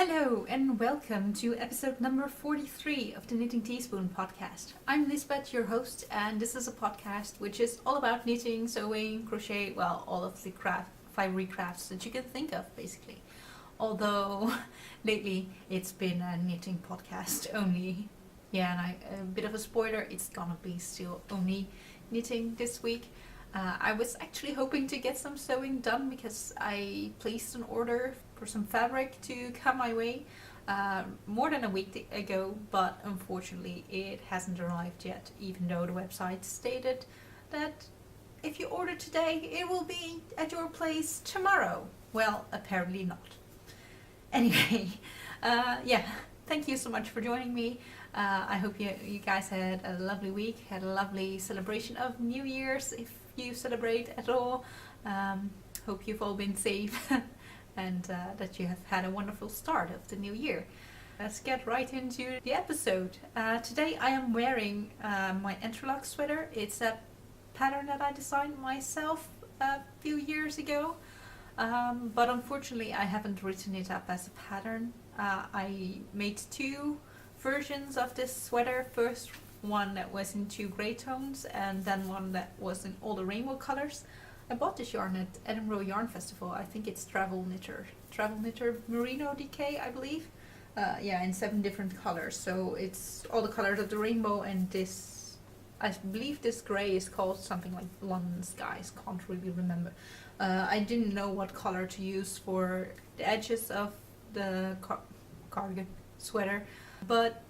Hello and welcome to episode number 43 of the Knitting Teaspoon podcast. I'm Liesbeth, your host, and this is a podcast which is all about knitting, sewing, crochet, well, all of the fibery crafts that you can think of, basically. Although lately it's been a knitting podcast only. Yeah, and a bit of a spoiler, it's gonna be still only knitting this week. I was actually hoping to get some sewing done because I placed an order for some fabric to come my way more than a week ago, but unfortunately it hasn't arrived yet, even though the website stated that if you order today it will be at your place tomorrow. Well, apparently not. Anyway, thank you so much for joining me. I hope you guys had a lovely week, had a lovely celebration of New Year's, if you celebrate at all. Hope you've all been safe and that you have had a wonderful start of the new year. Let's get right into the episode. Today I am wearing my interlock sweater. It's a pattern that I designed myself a few years ago, but unfortunately I haven't written it up as a pattern. I made two versions of this sweater. First one that was in 2 grey tones, and then one that was in all the rainbow colors. I bought this yarn at Edinburgh Yarn Festival. I think it's Travel Knitter Merino DK, I believe. In 7 different colors. So it's all the colors of the rainbow, and this, I believe this grey is called something like London Skies. Can't really remember. I didn't know what color to use for the edges of the cardigan sweater, but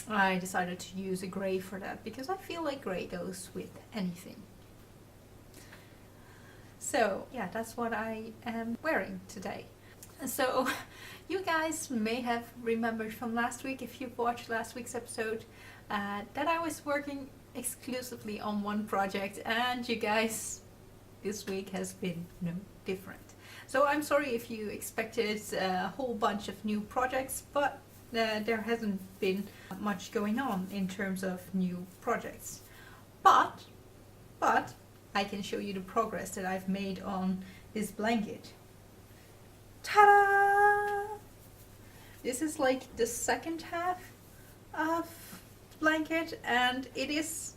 I decided to use a grey for that because I feel like grey goes with anything. So yeah, that's what I am wearing today. So you guys may have remembered from last week, if you've watched last week's episode, that I was working exclusively on one project, and you guys, this week has been no different. So I'm sorry if you expected a whole bunch of new projects, but there hasn't been much going on in terms of new projects. But I can show you the progress that I've made on this blanket. Ta-da! This is like the second half of the blanket, and it is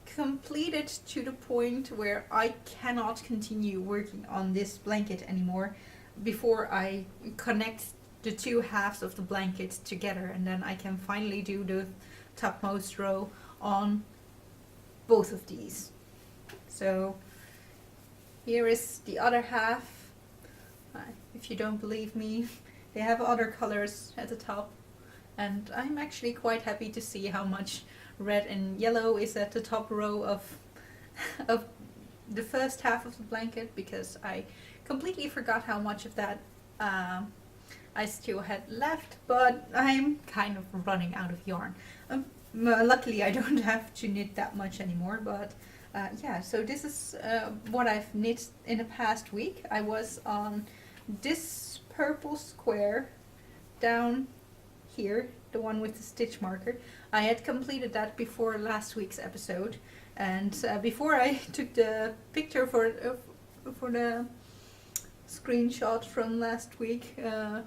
completed to the point where I cannot continue working on this blanket anymore before I connect the 2 halves of the blanket together, and then I can finally do the topmost row on both of these. So here is the other half. If you don't believe me, they have other colors at the top, and I'm actually quite happy to see how much red and yellow is at the top row of the first half of the blanket, because I completely forgot how much of that I still had left, but I'm kind of running out of yarn. Luckily I don't have to knit that much anymore, but so this is what I've knit in the past week. I was on this purple square down here, the one with the stitch marker. I had completed that before last week's episode, and before I took the picture for the screenshot from last week,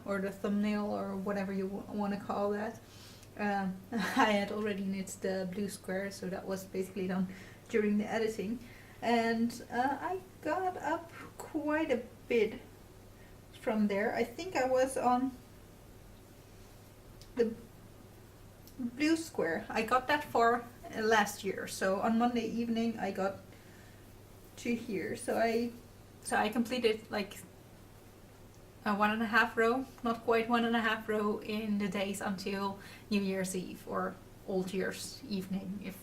or the thumbnail, or whatever you want to call that, I had already knit the blue square, so that was basically done during the editing, and I got up quite a bit from there. I think I was on the blue square. I got that far last year, so on Monday evening I got to here. So I completed like a 1.5 row, not quite 1.5 row, in the days until New Year's Eve, or Old Year's evening, if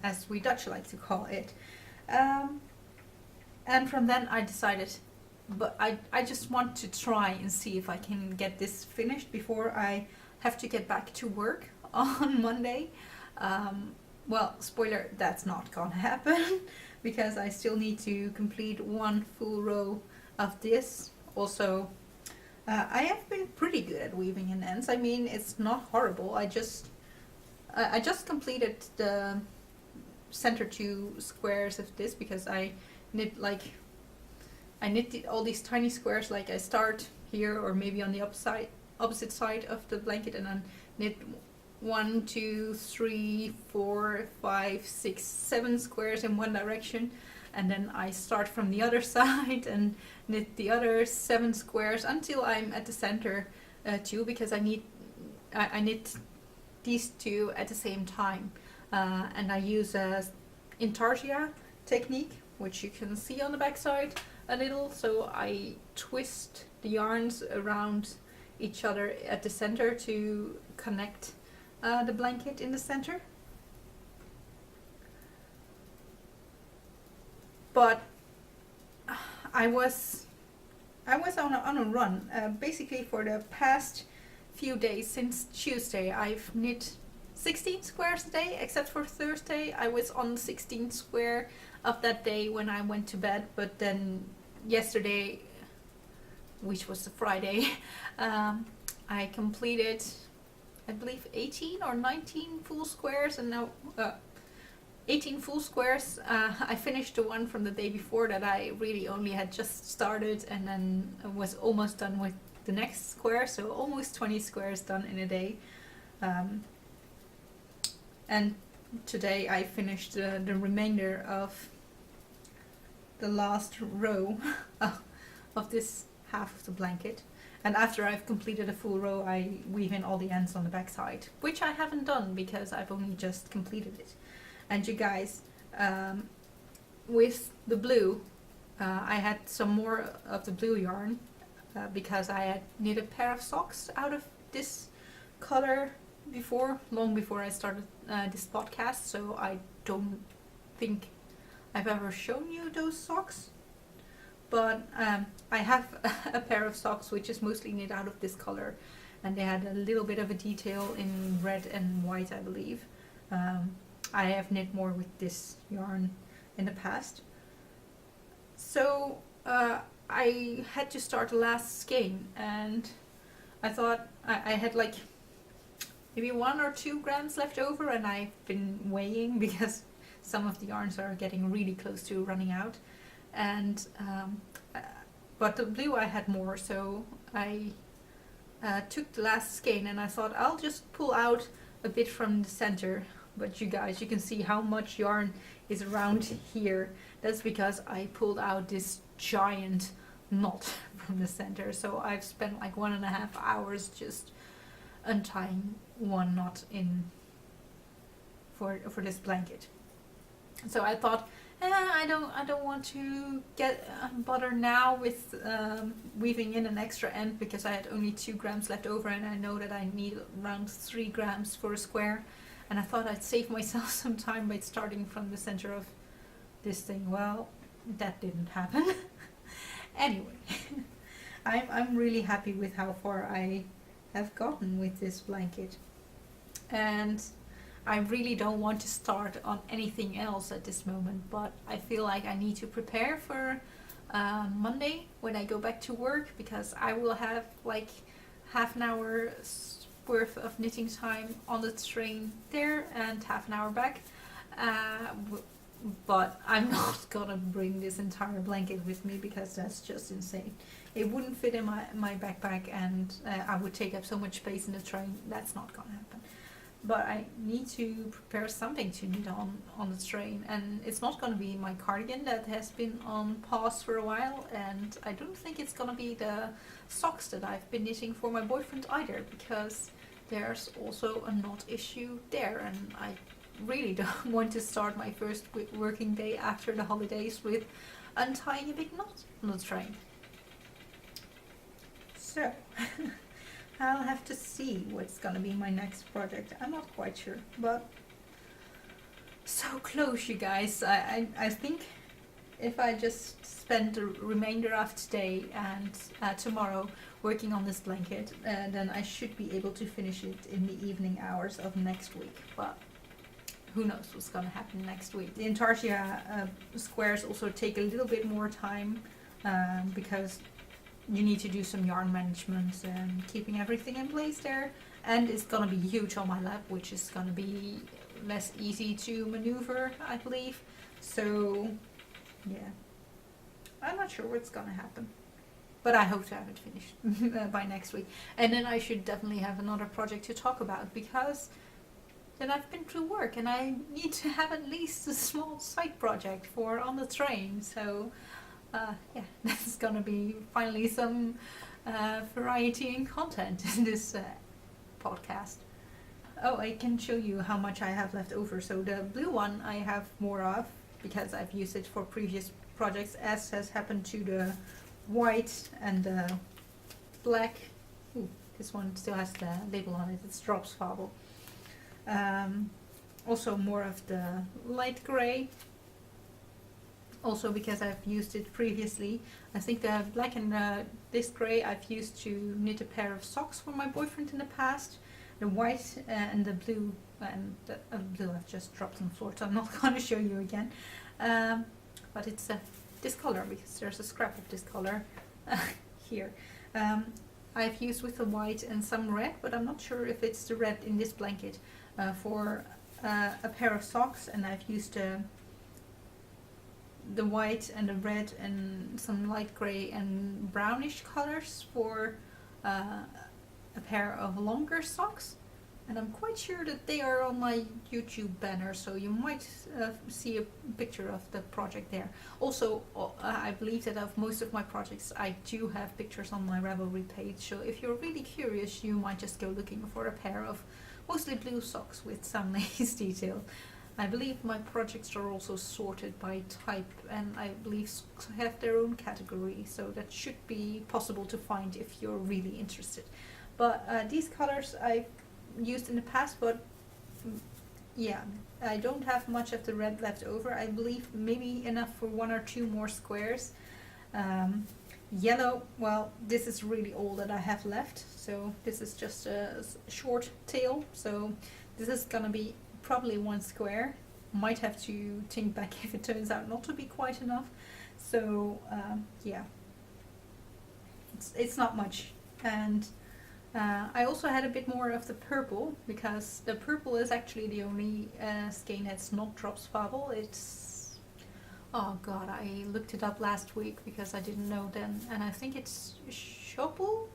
as we Dutch like to call it. And from then I decided, but I just want to try and see if I can get this finished before I have to get back to work on Monday. Well, spoiler, that's not gonna happen because I still need to complete 1 full row of this. Also, I have been pretty good at weaving in ends. I mean, it's not horrible. I just completed the center 2 squares of this because I knit all these tiny squares. Like I start here, or maybe on the opposite side of the blanket and then knit 1, 2, 3, 4, 5, 6, 7 squares in one direction, and then I start from the other side and knit the other 7 squares until I'm at the center too, because I knit these two at the same time, and I use a intarsia technique, which you can see on the back side a little. So I twist the yarns around each other at the center to connect the blanket in the center. But I was on a run. Basically for the past few days, since Tuesday, I've knit 16 squares a day, except for Thursday. I was on the 16th square of that day when I went to bed, but then yesterday, which was the Friday, I completed, I believe, 18 or 19 full squares, and now 18 full squares. I finished the one from the day before that I really only had just started, and then was almost done with the next square, so almost 20 squares done in a day. And today I finished the remainder of the last row of this half of the blanket. And after I've completed a full row, I weave in all the ends on the back side, which I haven't done because I've only just completed it. And you guys, with the blue, I had some more of the blue yarn because I had knit a pair of socks out of this color before, long before I started this podcast, so I don't think I've ever shown you those socks. But I have a pair of socks which is mostly knit out of this color, and they had a little bit of a detail in red and white, I believe. I have knit more with this yarn in the past. So I had to start the last skein, and I thought I had like maybe 1 or 2 grams left over, and I've been weighing because some of the yarns are getting really close to running out. And but the blue I had more, so I took the last skein and I thought I'll just pull out a bit from the center. But you guys, you can see how much yarn is around here. That's because I pulled out this giant knot from the center. So I've spent like 1.5 hours just untying one knot in for this blanket. So I thought, I don't want to get bother now with weaving in an extra end, because I had only 2 grams left over, and I know that I need around 3 grams for a square. And I thought I'd save myself some time by starting from the center of this thing. Well, that didn't happen. Anyway, I'm really happy with how far I have gotten with this blanket. And I really don't want to start on anything else at this moment, but I feel like I need to prepare for Monday when I go back to work, because I will have like half an hour worth of knitting time on the train there and half an hour back. But I'm not gonna bring this entire blanket with me because that's just insane. It wouldn't fit in my backpack, and I would take up so much space in the train. That's not gonna happen. But I need to prepare something to knit on the train, and it's not going to be my cardigan that has been on pause for a while, and I don't think it's going to be the socks that I've been knitting for my boyfriend either, because there's also a knot issue there, and I really don't want to start my first working day after the holidays with untying a big knot on the train. So I'll have to see what's gonna be my next project. I'm not quite sure, but so close, you guys. I think if I just spend the remainder of today and tomorrow working on this blanket, then I should be able to finish it in the evening hours of next week. But who knows what's gonna happen next week. The intarsia squares also take a little bit more time because you need to do some yarn management and keeping everything in place there, and it's gonna be huge on my lap, which is gonna be less easy to maneuver, I believe. So yeah, I'm not sure what's gonna happen. but I hope to have it finished by next week. And then I should definitely have another project to talk about, because then I've been through work and I need to have at least a small side project for on the train. So yeah, that's gonna be finally some variety in content in this podcast. Oh, I can show you how much I have left over. So the blue one I have more of because I've used it for previous projects, as has happened to the white and the black. Ooh, this one still has the label on it. It's Drops Fabel. Also more of the light grey. Also because I've used it previously. I think the black and this grey I've used to knit a pair of socks for my boyfriend in the past. The white and the blue, and the blue I've just dropped on the floor, so I'm not going to show you again. But it's this color, because there's a scrap of this color here. I've used with the white and some red, but I'm not sure if it's the red in this blanket for a pair of socks, and I've used the white and the red and some light grey and brownish colors for a pair of longer socks, and I'm quite sure that they are on my YouTube banner, so you might see a picture of the project there. Also, I believe that of most of my projects I do have pictures on my Ravelry page, so if you're really curious you might just go looking for a pair of mostly blue socks with some lace detail. I believe my projects are also sorted by type, and I believe socks have their own category, so that should be possible to find if you're really interested. But these colors I've used in the past, but yeah, I don't have much of the red left over. I believe maybe enough for 1 or 2 more squares. Yellow, well, this is really all that I have left, so this is just a short tail, so this is gonna be probably 1 square. Might have to think back if it turns out not to be quite enough. So yeah, it's not much. And I also had a bit more of the purple, because the purple is actually the only skein that's not Drops Fabel. It's, oh god, I looked it up last week because I didn't know then, and I think it's Schoppel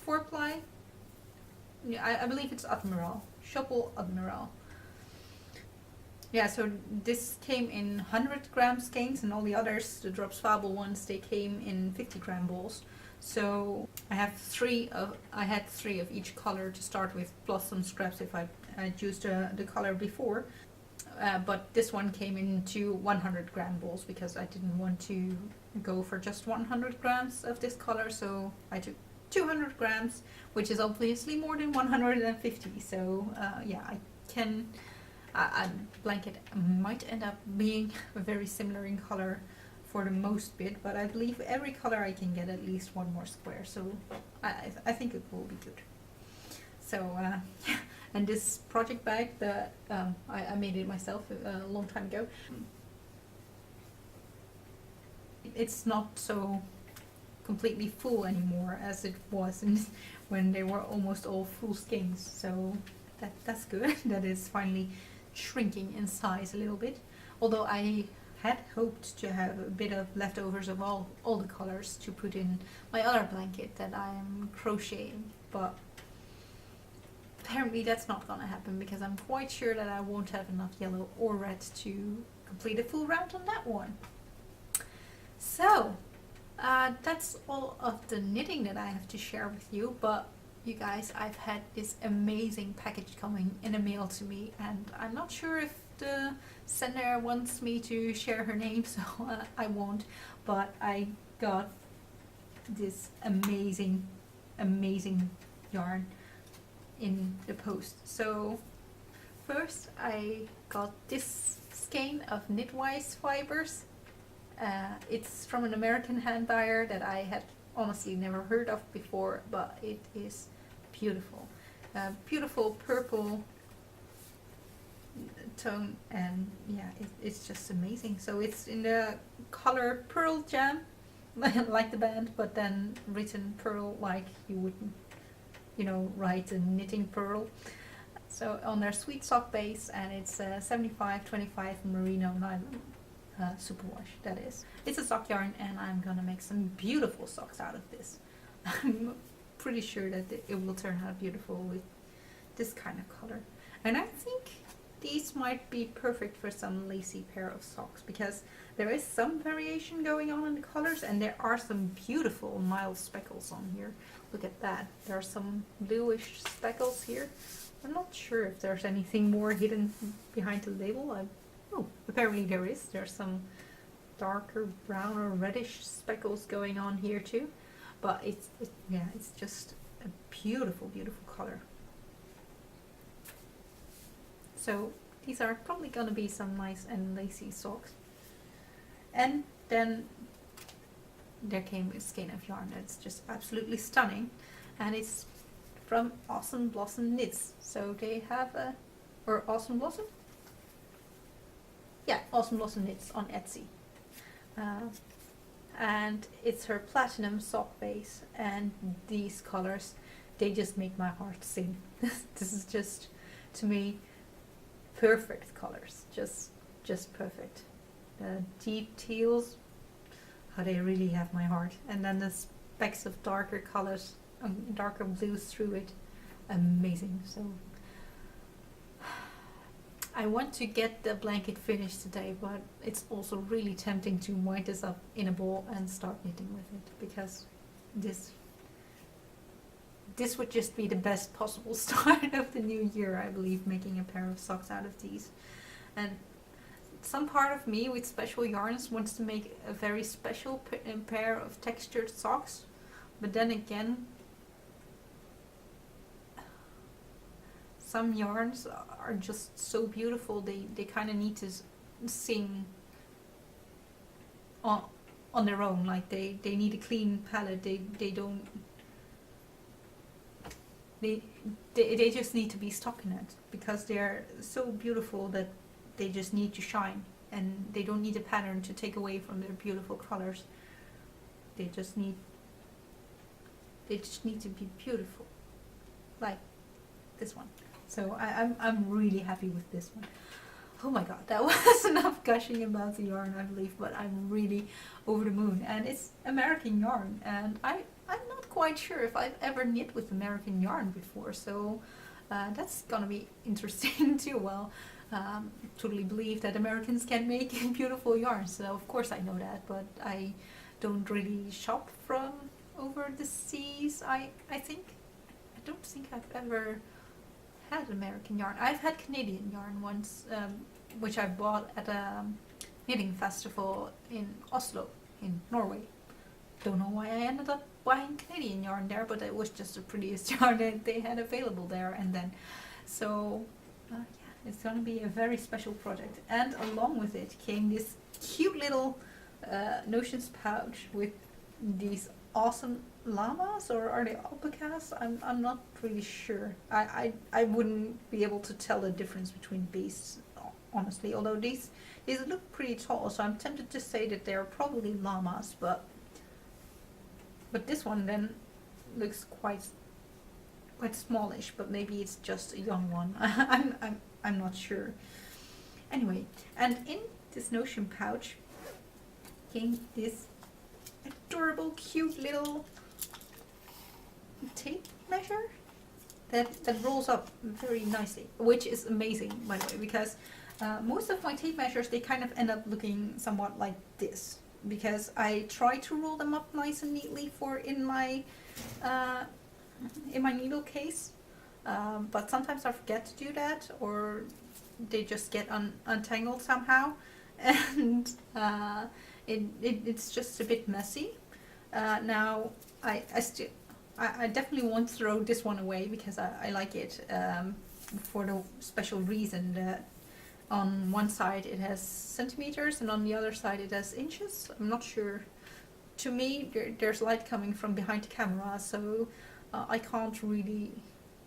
4-ply. Yeah, I believe it's Admiral. Schoppel Admiral. Yeah, so this came in 100-gram skeins, and all the others, the Drops Fabel ones, they came in 50-gram balls. So I had 3 of each color to start with, plus some scraps if I'd used the color before. But this one came into 100-gram balls because I didn't want to go for just 100 grams of this color, so I took 200 grams, which is obviously more than 150. So yeah, a blanket might end up being very similar in color for the most bit, but I believe every color I can get at least 1 more square, so I think it will be good. So yeah, and this project bag that I made it myself a long time ago. It's not so completely full anymore as it was when they were almost all full skeins, so that's good. That is finally shrinking in size a little bit, although I had hoped to have a bit of leftovers of all the colors to put in my other blanket that I am crocheting, but apparently that's not gonna happen because I'm quite sure that I won't have enough yellow or red to complete a full round on that one. So that's all of the knitting that I have to share with you, but you guys, I've had this amazing package coming in the mail to me, and I'm not sure if the sender wants me to share her name, so I won't, but I got this amazing yarn in the post. So first I got this skein of Knitwise fibers. It's from an American hand dyer that I had honestly never heard of before, but it is beautiful. Beautiful purple tone, and yeah, it's just amazing. So it's in the color Pearl Jam, like the band, but then written pearl like you would, you know, write a knitting pearl. So on their sweet sock base, and it's 75/25 merino nylon superwash, that is. It's a sock yarn, and I'm gonna make some beautiful socks out of this. I'm pretty sure that it will turn out beautiful with this kind of color. And I think these might be perfect for some lacy pair of socks, because there is some variation going on in the colors, and there are some beautiful mild speckles on here. Look at that. There are some bluish speckles here. I'm not sure if there's anything more hidden behind the label. Oh, apparently there is. There's some darker brown or reddish speckles going on here too. But it's just a beautiful, beautiful color. So these are probably gonna be some nice and lacy socks. And then there came a skein of yarn that's just absolutely stunning, and it's from Awesome Blossom Knits. So they have or Awesome Blossom? Yeah, Awesome Blossom Knits on Etsy. And it's her platinum sock base, and these colors, they just make my heart sing. This is just, to me, perfect colors, just perfect. The deep teals, how they really have my heart, and then the specks of darker colors, darker blues through it, amazing. So I want to get the blanket finished today, but it's also really tempting to wind this up in a ball and start knitting with it, because this would just be the best possible start of the new year, I believe, making a pair of socks out of these. And some part of me with special yarns wants to make a very special pair of textured socks, but then again, some yarns are just so beautiful, they kind of need to sing on their own. Like they need a clean palette. They don't. They just need to be stockinette, because they're so beautiful that they just need to shine, and they don't need a pattern to take away from their beautiful colors. They just need to be beautiful, like this one. So I'm really happy with this one. Oh my god, that was enough gushing about the yarn, I believe, but I'm really over the moon. And it's American yarn, and I'm not quite sure if I've ever knit with American yarn before, so that's gonna be interesting too. Well, totally believe that Americans can make beautiful yarns, so of course I know that, but I don't really shop from over the seas. I don't think I've ever had American yarn. I've had Canadian yarn once, which I bought at a knitting festival in Oslo, in Norway. Don't know why I ended up buying Canadian yarn there, but it was just the prettiest yarn that they had available there. And then, so yeah, it's gonna be a very special project. And along with it came this cute little notions pouch with these awesome llamas, or are they alpacas? I'm not really sure. I wouldn't be able to tell the difference between beasts, honestly, although these look pretty tall, so I'm tempted to say that they're probably llamas, but this one then looks quite smallish, but maybe it's just a young one. I'm not sure. Anyway, and in this notion pouch came this adorable, cute little tape measure that rolls up very nicely, which is amazing, by the way, because most of my tape measures, they kind of end up looking somewhat like this, because I try to roll them up nice and neatly in my needle case, but sometimes I forget to do that, or they just get untangled somehow, and it's just a bit messy. Now I definitely won't throw this one away, because I like it for the special reason that on one side it has centimeters and on the other side it has inches. I'm not sure. To me, there's light coming from behind the camera, so I can't really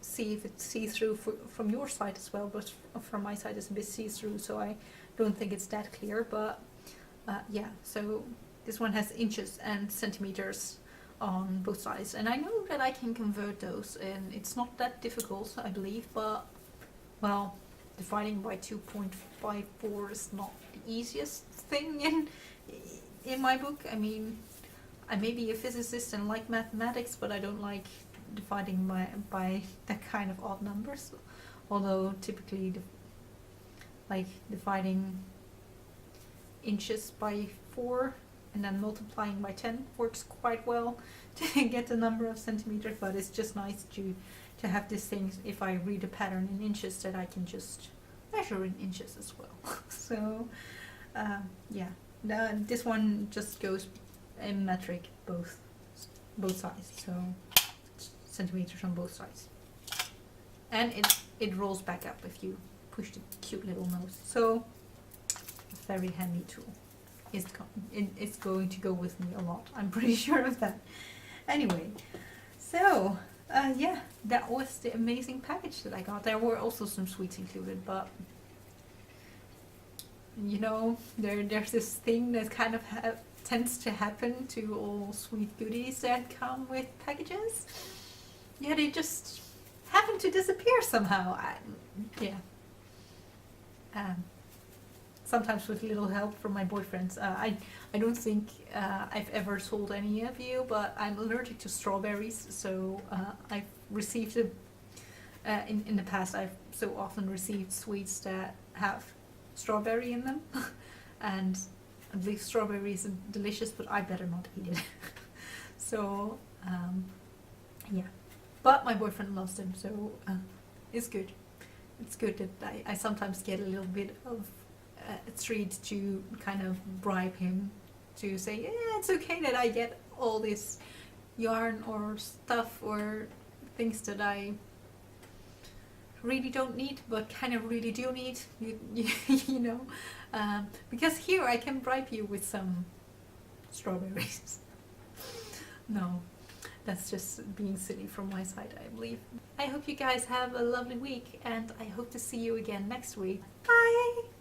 see if it's see-through from your side as well, but from my side it's a bit see-through, so I don't think it's that clear. But yeah, so this one has inches and centimeters on both sides, and I know that I can convert those, and it's not that difficult, I believe, but well, dividing by 2.54 is not the easiest thing in my book. I mean, I may be a physicist and like mathematics, but I don't like dividing by that kind of odd numbers. Although typically, like dividing inches by 4 and then multiplying by 10 works quite well to get the number of centimeters. But it's just nice to have this thing. If I read a pattern in inches, that I can just measure in inches as well. So yeah, this one just goes in metric both sides, so centimeters on both sides, and it rolls back up if you push the cute little nose. So a very handy tool. It's going to go with me a lot, I'm pretty sure of that. Anyway, so yeah, that was the amazing package that I got. There were also some sweets included, but you know, there's this thing that kind of tends to happen to all sweet goodies that come with packages. Yeah, they just happen to disappear somehow. Yeah. Sometimes with little help from my boyfriends. I don't think I've ever told any of you, but I'm allergic to strawberries, so I've received in the past I've so often received sweets that have strawberry in them, and I believe strawberry is delicious, but I better not eat it. So yeah, but my boyfriend loves them, so it's good. It's good that I sometimes get a little bit of a treat to kind of bribe him to say, yeah, it's okay that I get all this yarn or stuff or things that I really don't need, but kind of really do need, you know, because here I can bribe you with some strawberries. No, that's just being silly from my side, I believe. I hope you guys have a lovely week, and I hope to see you again next week. Bye!